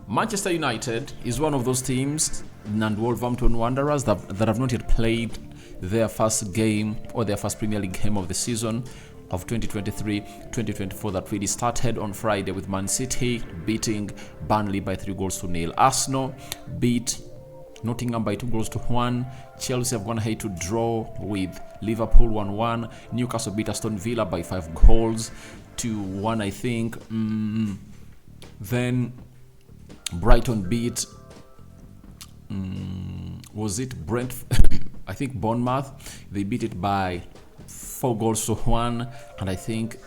Manchester United is one of those teams, and Wolverhampton Wanderers, that have not yet played their first game or their first Premier League game of the season of 2023-2024 that really started on Friday with Man City beating Burnley by 3-0. Arsenal beat Nottingham by 2-1. Chelsea have gone ahead to draw with Liverpool 1-1. Newcastle beat Aston Villa by 5-1, I think. Then Brighton beat was it Brent? I think Bournemouth. They beat it by 4-1, and I think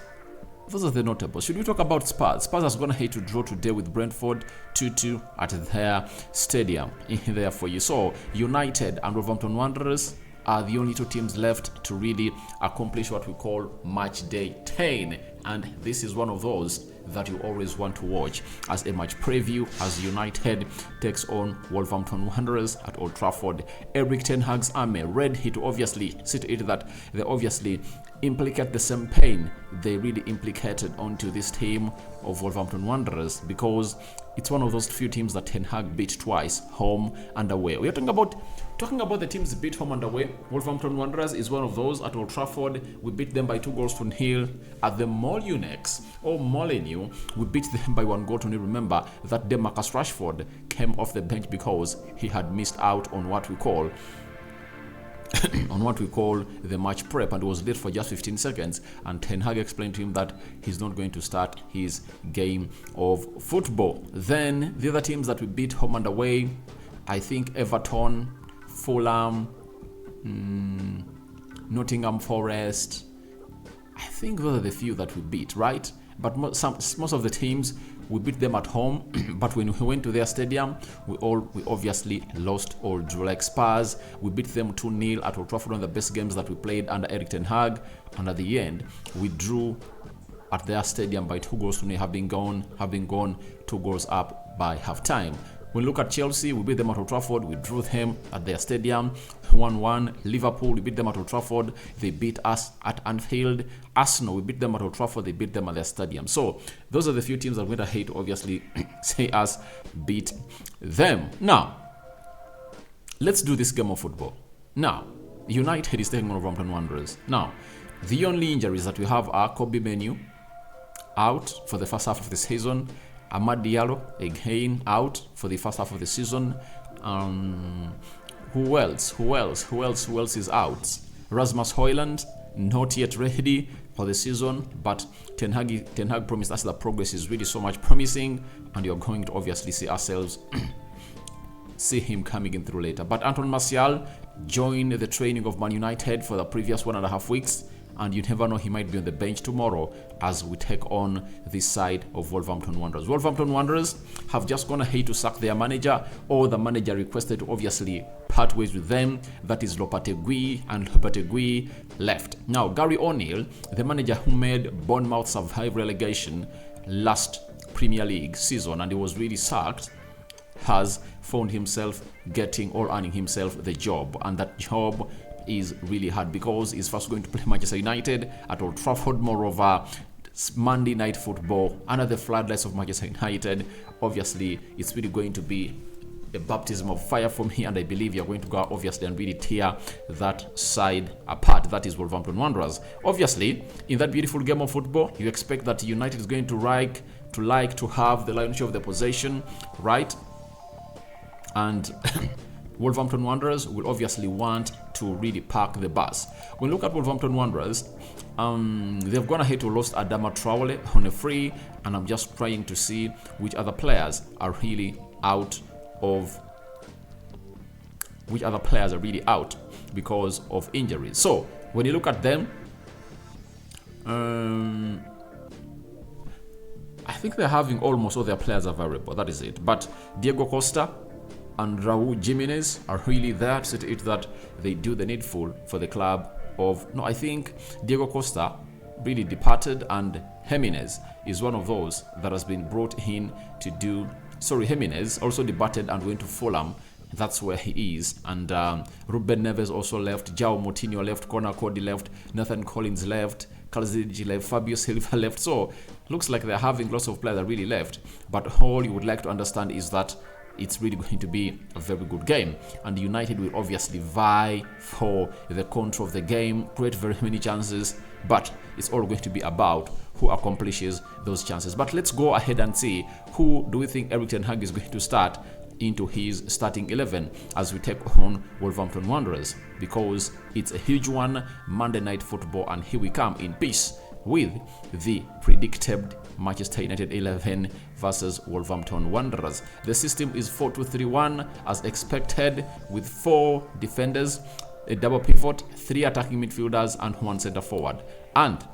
those are the notable. Should we talk about Spurs? Spurs has gone ahead to draw today with Brentford 2-2 at their stadium in there for you. So United and Wolverhampton Wanderers are the only two teams left to really accomplish what we call match day 10, and this is one of those that you always want to watch as a match preview as United takes on Wolverhampton Wanderers at Old Trafford. Eric Ten Hag's army ready to obviously see to it that they obviously implicate the same pain they really implicated onto this team of Wolverhampton Wanderers, because it's one of those few teams that Ten Hag beat twice, home and away. We are talking about the teams beat home and away. Wolverhampton Wanderers is one of those at Old Trafford. We beat them by 2-0. At the Molyneux or Molineux, we beat them by 1-0. Remember that day Marcus Rashford came off the bench because he had missed out on what we call the match prep, and was late for just 15 seconds, and Ten Hag explained to him that he's not going to start his game of football. Then the other teams that we beat home and away, I think Everton, Fulham, Nottingham Forest, I think those are the few that we beat, right? But most of the teams, we beat them at home, but when we went to their stadium, we obviously lost or drew. Like Spurs, we beat them 2-0 at Old Trafford, one of the best games that we played under Eric Ten Hag, and at the end, we drew at their stadium by 2-0, having gone 2 goals up by half-time. When we look at Chelsea, we beat them at Old Trafford, we drew them at their stadium 1-1. Liverpool, we beat them at Old Trafford, they beat us at Anfield. Arsenal, we beat them at Old Trafford, they beat them at their stadium. So those are the few teams that we're going to hate, obviously, say us beat them. Now, let's do this game of football. Now, United is taking on Wolverhampton Wanderers. Now, the only injuries that we have are Kobe Menu out for the first half of the season. Amad Diallo again out for the first half of the season. Who else is out? Rasmus Højlund not yet ready for the season, but Ten Hag promised us that progress is really so much promising, and you're going to obviously see him coming in through later. But Anton Martial joined the training of Man United for the previous 1.5 weeks, and you never know, he might be on the bench tomorrow as we take on this side of Wolverhampton Wanderers. Wolverhampton Wanderers have just gone ahead to sack their manager, or the manager requested to obviously part ways with them. That is Lopetegui, and Lopetegui left. Now, Gary O'Neill, the manager who made Bournemouth survive relegation last Premier League season, and he was really sacked, has found himself getting or earning himself the job, and that job is really hard because he's first going to play Manchester United at Old Trafford. Moreover, Monday Night Football under the floodlights of Manchester United. Obviously, it's really going to be a baptism of fire from here, and I believe you're going to go obviously and really tear that side apart. That is Wolverhampton Wanderers. Obviously, in that beautiful game of football, you expect that United is going to like to have the lion's share of the possession, right? And Wolverhampton Wanderers will obviously want to really park the bus. When we look at Wolverhampton Wanderers, they've gone ahead to lost Adama Traore on a free, and I'm just trying to see which other players are really out because of injuries. So when you look at them, I think they're having almost all their players available. That is it. But Diego Costa and Raul Jimenez are really there to see it that they do the needful for the club of... No, I think Diego Costa really departed, and Jimenez is one of those that has been brought in to do... Jimenez also departed and went to Fulham. That's where he is. And Ruben Neves also left. João Moutinho left. Connor Cody left. Nathan Collins left. Kalzidji left, Fabio Silva left. So looks like they're having lots of players that really left. But all you would like to understand is that it's really going to be a very good game, and United will obviously vie for the control of the game, create very many chances, but it's all going to be about who accomplishes those chances. But let's go ahead and see who do we think Erik ten Hag is going to start into his starting 11 as we take on Wolverhampton Wanderers, because it's a huge one, Monday Night Football, and here we come in peace with the predicted Manchester United 11 versus Wolverhampton Wanderers. The system is 4-2-3-1 as expected, with 4 defenders, a double pivot, 3 attacking midfielders, and 1 centre forward. And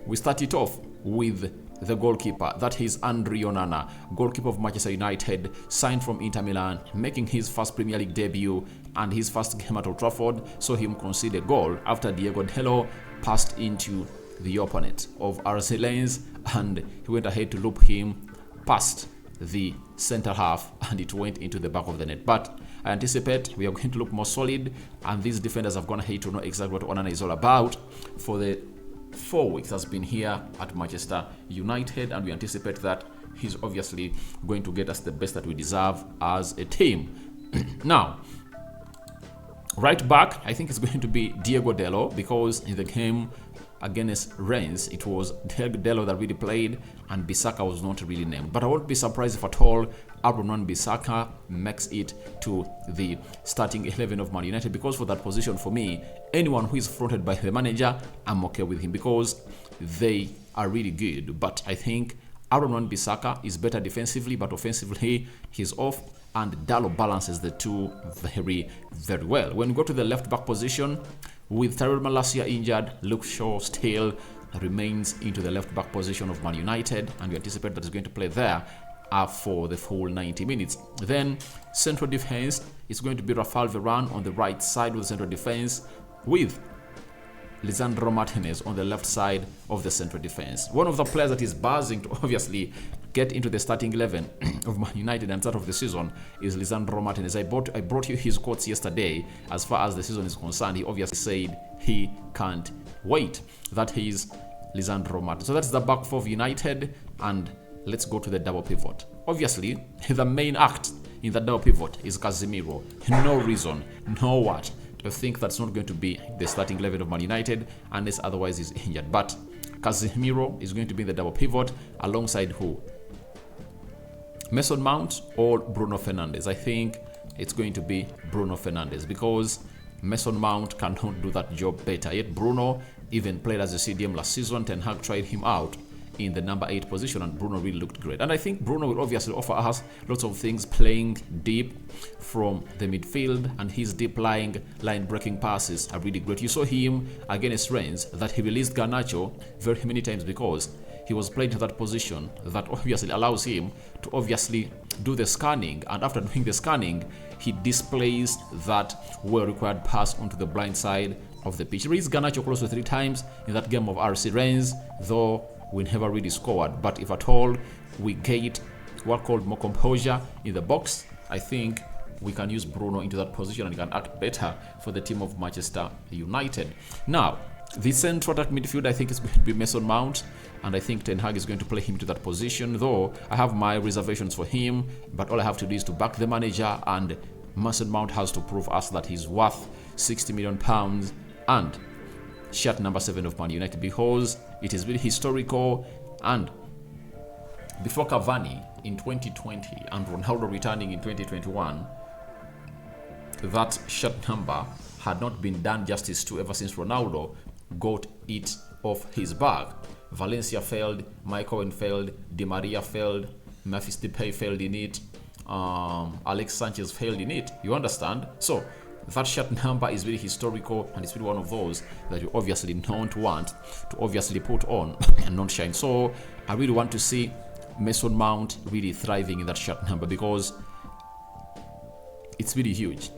we start it off with the goalkeeper, that is Andre Onana, goalkeeper of Manchester United, signed from Inter Milan, making his first Premier League debut and his first game at Old Trafford, saw him concede a goal after Diego Dello passed into the opponent of RC Lens, and he went ahead to loop him past the center half, and it went into the back of the net. But I anticipate we are going to look more solid, and these defenders have gone ahead to know exactly what Onana is all about for the 4 weeks has been here at Manchester United, and we anticipate that he's obviously going to get us the best that we deserve as a team. Now, right back, I think it's going to be Diego Dello, because in the game against Rennes, it was Diego Dello that really played, and Bissaka was not really named. But I won't be surprised if at all Aaron Wan-Bissaka makes it to the starting 11 of Man United, because for that position, for me, anyone who is fronted by the manager, I'm okay with him, because they are really good. But I think Aaron Wan-Bissaka is better defensively, but offensively he's off, and Dalot balances the two very, very well. When we go to the left back position, with Tyrell Malacia injured, Luke Shaw still remains into the left back position of Man United, and we anticipate that he's going to play there for the full 90 minutes. Then central defense is going to be Rafael Varane on the right side with central defense, with Lisandro Martinez on the left side of the central defense. One of the players that is buzzing to obviously get into the starting 11 of Man United and start of the season is Lisandro Martinez. I brought you his quotes yesterday. As far as the season is concerned, he obviously said he can't wait. That is Lisandro Martinez. So that's the back four of United, and let's go to the double pivot. Obviously, the main act in the double pivot is Casemiro. No reason, no what, to think that's not going to be the starting 11 of Man United unless otherwise he's injured. But Casemiro is going to be in the double pivot alongside who? Mason Mount or Bruno Fernandes? I think it's going to be Bruno Fernandes, because Mason Mount cannot do that job better. Yet Bruno even played as a CDM last season. Ten Hag tried him out in the number 8 position, and Bruno really looked great. And I think Bruno will obviously offer us lots of things, playing deep from the midfield, and his deep line breaking passes are really great. You saw him against Rennes that he released Garnacho very many times, because he was playing to that position that obviously allows him to obviously do the scanning, and after doing the scanning, he displays that well-required pass onto the blind side of the pitch. He released Garnacho close to 3 times in that game of RC Rennes, though we never really scored. But if at all we get what called more composure in the box, I think we can use Bruno into that position and he can act better for the team of Manchester United. Now, the central attack midfield, I think is going to be Mason Mount, and I think Ten Hag is going to play him to that position, though I have my reservations for him. But all I have to do is to back the manager, and Mason Mount has to prove us that he's worth £60 million and shirt number 7 of Man United, because it is really historical. And before Cavani in 2020 and Ronaldo returning in 2021, that shirt number had not been done justice to ever since Ronaldo got it off his bag. Valencia failed, Michael Owen failed, Di Maria failed, Memphis Depay failed in it, Alex Sanchez failed in it. You understand? So that shirt number is very historical, and it's really one of those that you obviously don't want to obviously put on and not shine. So I really want to see Mason Mount really thriving in that shirt number, because it's really huge.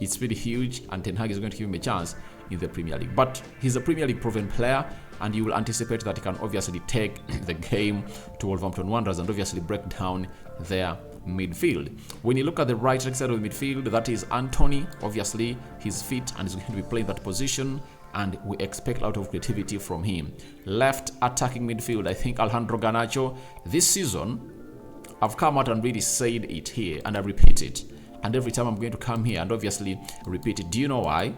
It's really huge, and Ten Hag is going to give him a chance in the Premier League. But he's a Premier League proven player, and you will anticipate that he can obviously take the game to Wolverhampton Wanderers and obviously break down their midfield. When you look at the right side of the midfield, that is Anthony. Obviously, he's fit and is going to be playing that position, and we expect a lot of creativity from him. Left attacking midfield, I think Alejandro Garnacho. This season, I've come out and really said it here, and I repeat it. And every time I'm going to come here and obviously repeat it. Do you know why?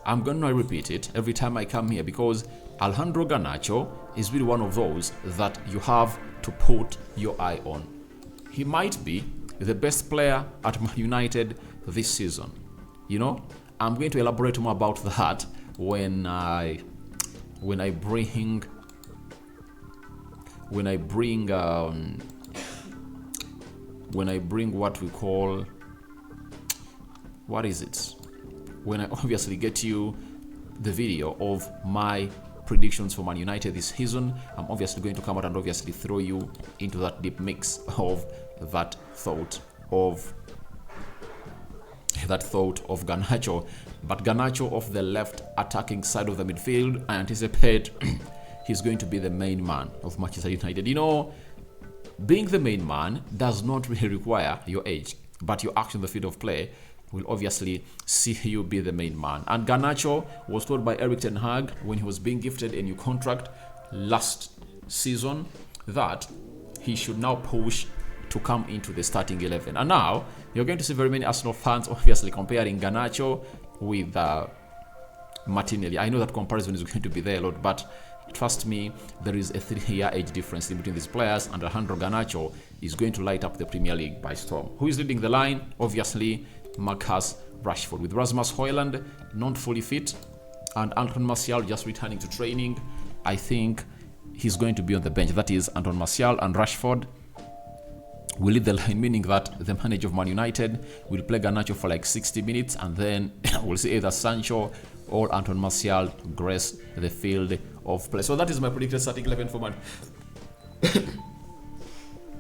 I'm going to repeat it every time I come here because Alejandro Garnacho is really one of those that you have to put your eye on. He might be the best player at Man United this season. You know, I'm going to elaborate more about that when I bring what we call, what is it? When I obviously get you the video of my predictions for Man United this season, I'm obviously going to come out and obviously throw you into that deep mix of that thought of Garnacho. But Garnacho off the left attacking side of the midfield, I anticipate he's going to be the main man of Manchester United. You know, being the main man does not really require your age, but your action on the field of play will obviously see you be the main man. And Garnacho was told by Erik ten Hag when he was being gifted a new contract last season that he should now push to come into the starting 11. And now you're going to see very many Arsenal fans obviously comparing Garnacho with Martinelli. I know that comparison is going to be there a lot, but trust me, there is a 3-year age difference in between these players, and Alejandro Garnacho is going to light up the Premier League by storm. Who is leading the line? Obviously, Marcus Rashford, with Rasmus Højlund not fully fit and Anton Martial just returning to training. I think he's going to be on the bench. That is, Anton Martial and Rashford will lead the line, meaning that the manager of Man United will play Garnacho for like 60 minutes, and then we'll see either Sancho or Anton Martial grace the field of play. So that is my predicted starting 11 for Man.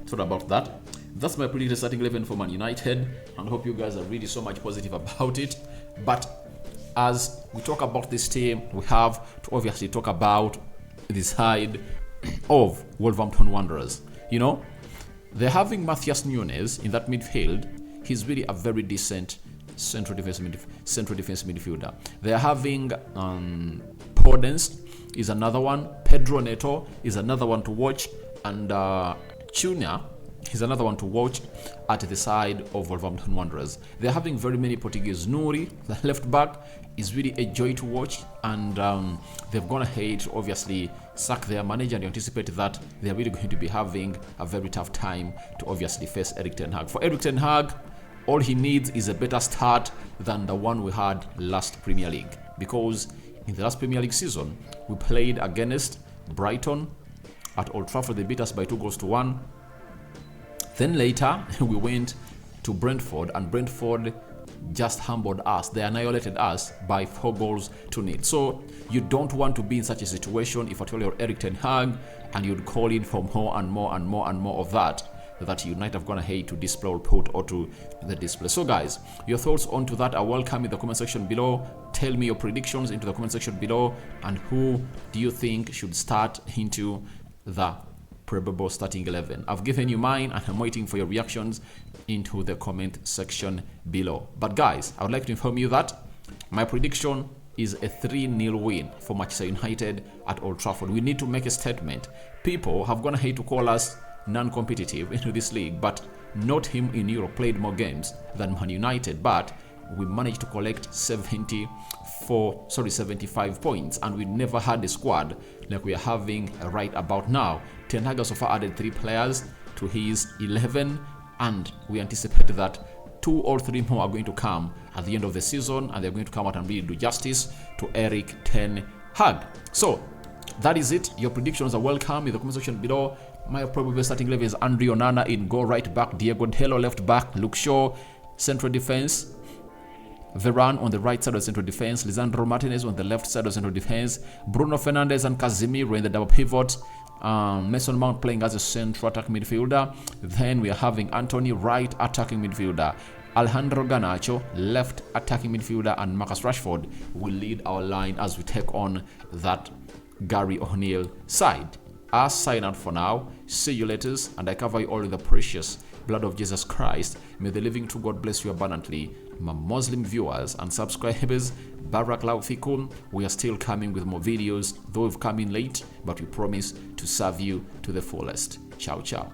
Sorry about that. That's my predicted starting 11 for Man United, and I hope you guys are really so much positive about it. But as we talk about this team, we have to obviously talk about the side of Wolverhampton Wanderers. You know, they're having Matthias Nunes in that midfield. He's really a very decent central defense midfielder. They're having Podence is another one. Pedro Neto is another one to watch, and Cunha is another one to watch at the side of Wolverhampton Wanderers. They're having very many Portuguese. Nuri, the left back, is really a joy to watch, and they've gone ahead to obviously sack their manager, and you anticipate that they're really going to be having a very tough time to obviously face Erik ten Hag. For Erik ten Hag, all he needs is a better start than the one we had last Premier League, because in the last Premier League season, we played against Brighton at Old Trafford. They beat us by 2-1. Then later, we went to Brentford, and Brentford just humbled us. They annihilated us by 4-0. So you don't want to be in such a situation if at all you're Erik ten Hag and you'd call in for more and more and more and more of that you might have gone ahead to display or put or to the display. So guys, your thoughts onto that are welcome in the comment section below. Tell me your predictions into the comment section below, and who do you think should start into the probable starting 11. I've given you mine, and I'm waiting for your reactions into the comment section below. But guys, I would like to inform you that my prediction is a 3-0 win for Manchester United at Old Trafford. We need to make a statement. People have gone ahead to call us non-competitive into this league, but not him in Europe played more games than Man United, but we managed to collect 75 points, and we never had a squad like we are having right about now. Ten Hag so far added 3 players to his 11, and we anticipate that 2 or 3 more are going to come at the end of the season, and they're going to come out and really do justice to Erik ten Hag. So that is it. Your predictions are welcome in the comment section below. My probable starting 11 is Andre Onana in goal, right back, Diego Dello left back, Luke Shaw central defense, Varane on the right side of central defense, Lisandro Martinez on the left side of central defense, Bruno Fernandes and Casemiro in the double pivot, Mason Mount playing as a central attack midfielder. Then we are having Anthony right attacking midfielder, Alejandro Garnacho, left attacking midfielder, and Marcus Rashford will lead our line as we take on that Gary O'Neill side. I'll sign out for now. See you later, and I cover you all in the precious blood of Jesus Christ. May the living true God bless you abundantly. My Muslim viewers and subscribers, Barakallahu fikum. We are still coming with more videos, though we've come in late, but we promise to serve you to the fullest. Ciao, ciao.